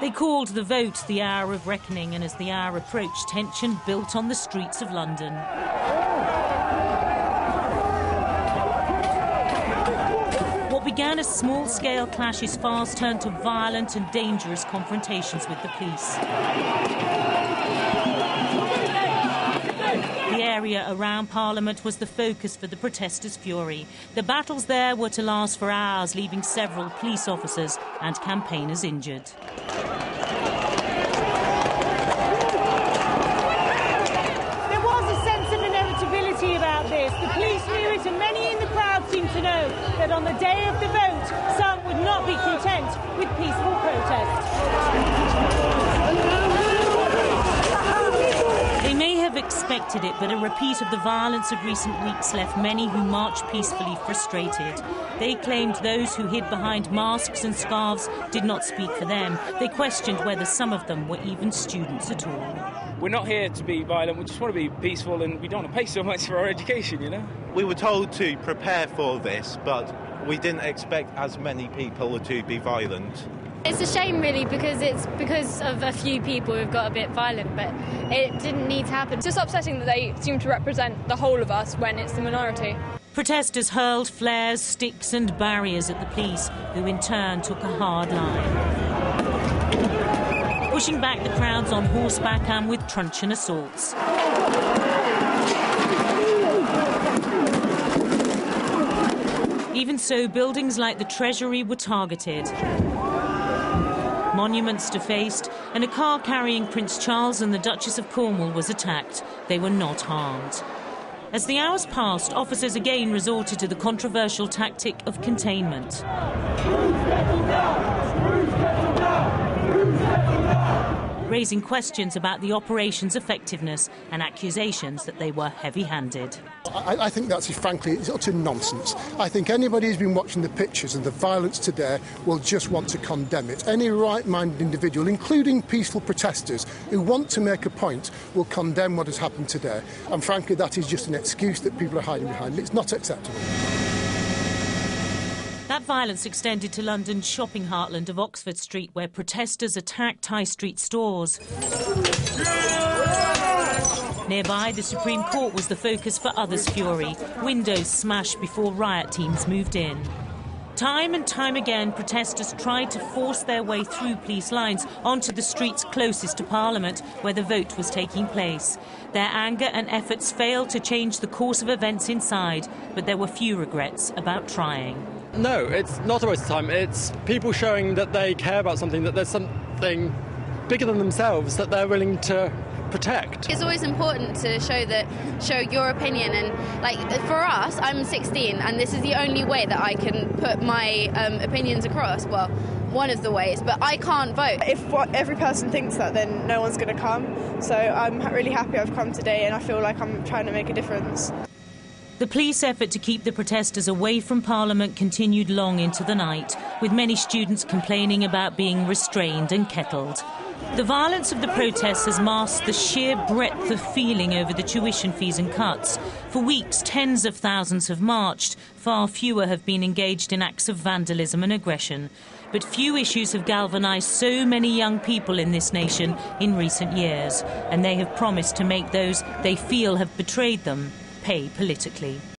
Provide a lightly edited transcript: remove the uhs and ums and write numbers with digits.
They called the vote the hour of reckoning, and as the hour approached, tension built on the streets of London. What began as small-scale clashes fast turned to violent and dangerous confrontations with the police. The area around Parliament was the focus for the protesters' fury. The battles there were to last for hours, leaving several police officers and campaigners injured. There was a sense of inevitability about this. The police knew it, and many in the crowd seemed to know that on the day of the vote, some would not be content with peaceful protest. They may have expected it, but a repeat of the violence of recent weeks left many who marched peacefully frustrated. They claimed those who hid behind masks and scarves did not speak for them. They questioned whether some of them were even students at all. We're not here to be violent, we just want to be peaceful, and we don't want to pay so much for our education, you know? We were told to prepare for this, but we didn't expect as many people to be violent. It's a shame, really, because it's because of a few people who've got a bit violent, but it didn't need to happen. It's just upsetting that they seem to represent the whole of us when it's the minority. Protesters hurled flares, sticks and barriers at the police, who in turn took a hard line, pushing back the crowds on horseback and with truncheon assaults. Even so, buildings like the Treasury were targeted. Monuments defaced, and a car carrying Prince Charles and the Duchess of Cornwall was attacked. They were not harmed. As the hours passed, officers again resorted to the controversial tactic of containment, raising questions about the operation's effectiveness and accusations that they were heavy-handed. I think that's, frankly, it's utter nonsense. I think anybody who's been watching the pictures and the violence today will just want to condemn it. Any right-minded individual, including peaceful protesters who want to make a point, will condemn what has happened today. And frankly, that is just an excuse that people are hiding behind. It's not acceptable. That violence extended to London's shopping heartland of Oxford Street, where protesters attacked high street stores. Nearby, the Supreme Court was the focus for others' fury. Windows smashed before riot teams moved in. Time and time again, protesters tried to force their way through police lines onto the streets closest to Parliament, where the vote was taking place. Their anger and efforts failed to change the course of events inside, but there were few regrets about trying. No, it's not a waste of time. It's people showing that they care about something, that there's something bigger than themselves that they're willing to protect. It's always important to show your opinion, and like for us, I'm 16 and this is the only way that I can put my opinions across. Well, one of the ways, but I can't vote. If every person thinks that, then no one's going to come. So I'm really happy I've come today, and I feel like I'm trying to make a difference. The police effort to keep the protesters away from Parliament continued long into the night, with many students complaining about being restrained and kettled. The violence of the protests has masked the sheer breadth of feeling over the tuition fees and cuts. For weeks, tens of thousands have marched. Far fewer have been engaged in acts of vandalism and aggression. But few issues have galvanised so many young people in this nation in recent years, and they have promised to make those they feel have betrayed them pay politically.